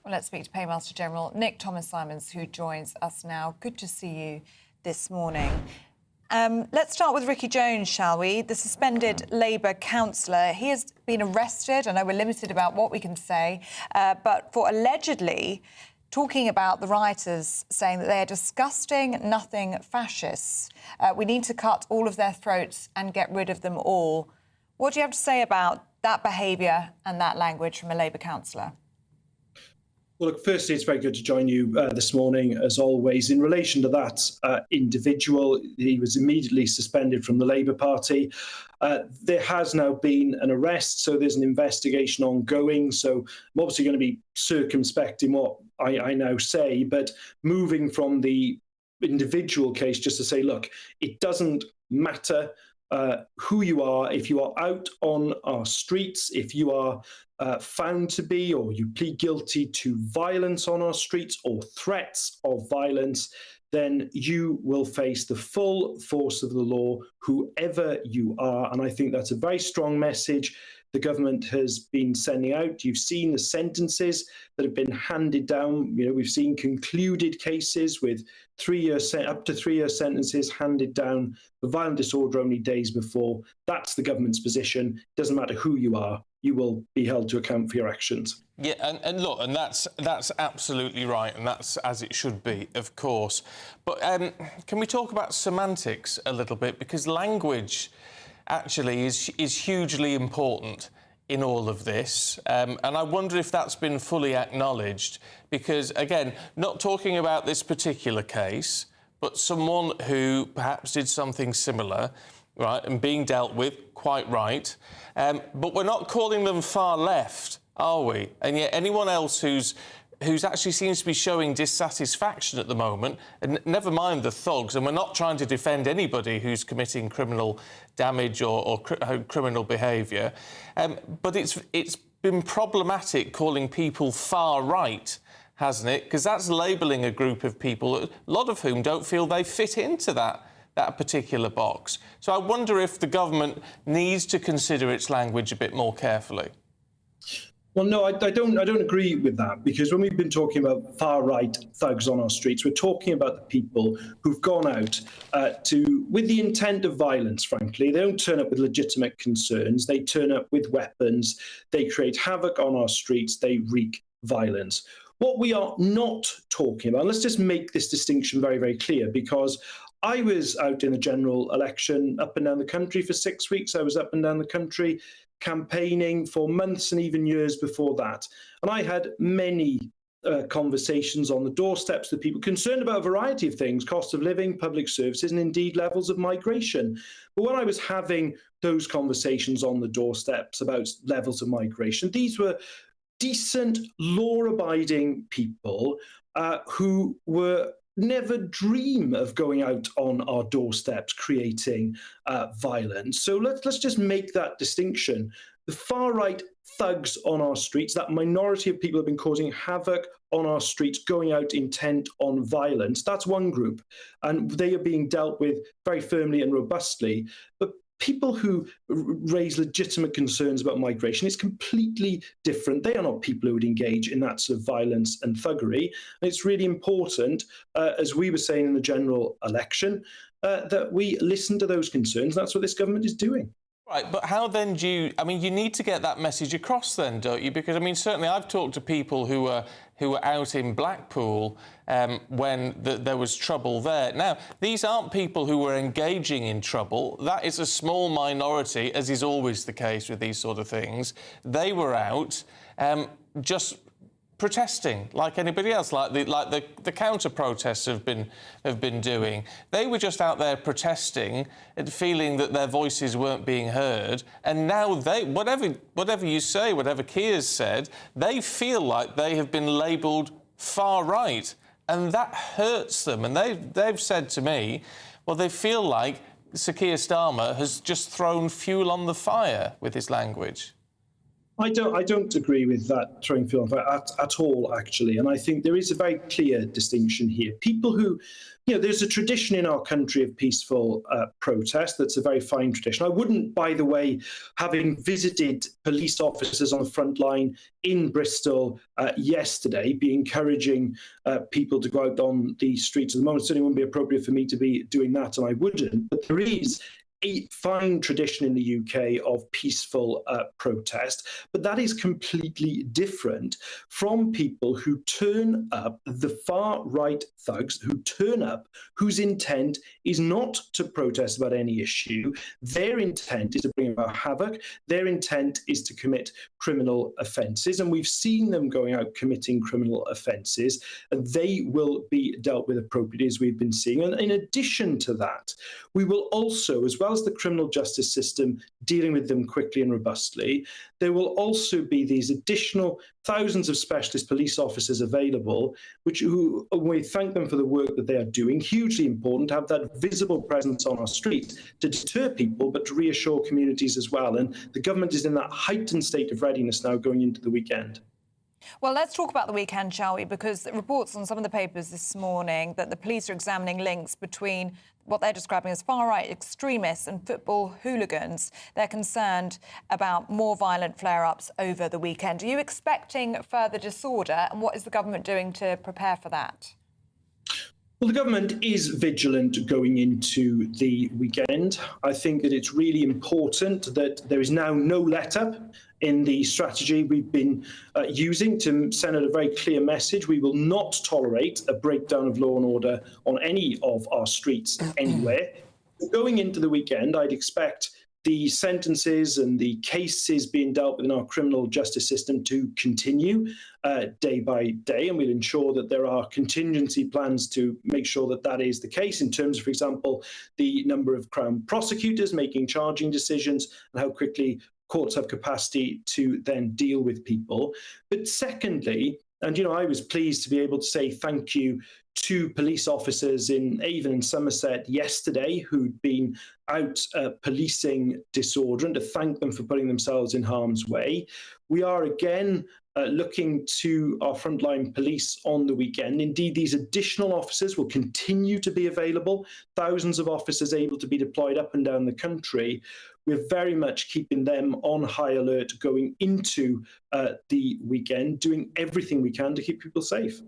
Well, let's speak to Paymaster General Nick Thomas-Symonds, who joins us now. Good to see you this morning. Let's start with Ricky Jones, shall we? The suspended Labour councillor. He has been arrested. I know we're limited about what we can say, but for allegedly talking about the rioters, saying that they are disgusting, nothing fascists. We need to cut all of their throats and get rid of them all. What do you have to say about that behaviour and that language from a Labour councillor? Well, look, firstly, it's very good to join you this morning, as always. In relation to that individual, he was immediately suspended from the Labour Party. There has now been an arrest, so there's an investigation ongoing. So I'm obviously going to be circumspect in what I now say, but moving from the individual case, just to say, look, it doesn't matter who you are. If you are out on our streets, if you are found to be, or you plead guilty to violence on our streets or threats of violence, then you will face the full force of the law, whoever you are. And I think that's a very strong message the government has been sending out. You've seen the sentences that have been handed down. You know, we've seen concluded cases with up to 3 year sentences handed down for violent disorder only days before. That's the government's position. It doesn't matter who you are, you will be held to account for your actions. Yeah, and look, and that's absolutely right, and that's as it should be, of course. But can we talk about semantics a little bit? Because language actually is hugely important in all of this, and I wonder if that's been fully acknowledged, because, again, not talking about this particular case, but someone who perhaps did something similar, right, and being dealt with, quite right, but we're not calling them far left, are we? And yet anyone else who's actually seems to be showing dissatisfaction at the moment, and never mind the thugs, and we're not trying to defend anybody who's committing criminal damage or criminal behaviour, but it's been problematic calling people far right, hasn't it? Because that's labelling a group of people, a lot of whom don't feel they fit into that particular box. So I wonder if the government needs to consider its language a bit more carefully. Well, no, I don't agree with that, because when we've been talking about far-right thugs on our streets, we're talking about the people who've gone out with the intent of violence, frankly. They don't turn up with legitimate concerns. They turn up with weapons. They create havoc on our streets. They wreak violence. What we are not talking about, let's just make this distinction very, very clear, because I was out in the general election up and down the country for 6 weeks. I was up and down the country campaigning for months and even years before that. And I had many conversations on the doorsteps with people concerned about a variety of things, cost of living, public services, and indeed levels of migration. But when I was having those conversations on the doorsteps about levels of migration, these were decent, law-abiding people who were never dream of going out on our doorsteps creating violence. So let's just make that distinction. The far-right thugs on our streets, that minority of people have been causing havoc on our streets, going out intent on violence, that's one group, and they are being dealt with very firmly and robustly. But people who raise legitimate concerns about migration is completely different. They are not people who would engage in that sort of violence and thuggery. And it's really important, as we were saying in the general election, that we listen to those concerns. That's what this government is doing. Right, but how then do you... I mean, you need to get that message across then, don't you? Because, I mean, certainly I've talked to people who were out in Blackpool when there was trouble there. Now, these aren't people who were engaging in trouble. That is a small minority, as is always the case with these sort of things. They were out just protesting like anybody else, like the counter-protests have been doing. They were just out there protesting and feeling that their voices weren't being heard, and now they, whatever you say, whatever Keir's said, they feel like they have been labelled far right, and that hurts them. And they've said to me, well, they feel like Sir Keir Starmer has just thrown fuel on the fire with his language. I don't agree with that throwing film at all, actually. And I think there is a very clear distinction here. People who, there's a tradition in our country of peaceful protest. That's a very fine tradition. I wouldn't, by the way, having visited police officers on the front line in Bristol yesterday, be encouraging people to go out on the streets at the moment. It certainly wouldn't be appropriate for me to be doing that, and I wouldn't. But there is a fine tradition in the UK of peaceful protest, but that is completely different from people who turn up, the far-right thugs who turn up, whose intent is not to protest about any issue. Their intent is to bring about havoc. Their intent is to commit criminal offences, and we've seen them going out committing criminal offences, and they will be dealt with appropriately, as we've been seeing. And in addition to that, we will also, as well as the criminal justice system dealing with them quickly and robustly, there will also be these additional thousands of specialist police officers available, who we thank them for the work that they are doing. Hugely important to have that visible presence on our street to deter people, but to reassure communities as well. And the government is in that heightened state of readiness now going into the weekend. Well, let's talk about the weekend, shall we? Because reports on some of the papers this morning that the police are examining links between what they're describing as far-right extremists and football hooligans. They're concerned about more violent flare-ups over the weekend. Are you expecting further disorder, and what is the government doing to prepare for that? Well, the government is vigilant going into the weekend. I think that it's really important that there is now no let-up in the strategy we've been using to send out a very clear message. We will not tolerate a breakdown of law and order on any of our streets anywhere. Going into the weekend, I'd expect the sentences and the cases being dealt with in our criminal justice system to continue day by day, and we'll ensure that there are contingency plans to make sure that that is the case in terms of, for example, the number of Crown prosecutors making charging decisions and how quickly courts have capacity to then deal with people. But secondly, and I was pleased to be able to say thank you to police officers even in Somerset yesterday who'd been out policing disorder, and to thank them for putting themselves in harm's way. We are again looking to our frontline police on the weekend. Indeed, these additional officers will continue to be available, thousands of officers able to be deployed up and down the country. We're very much keeping them on high alert going into the weekend, doing everything we can to keep people safe.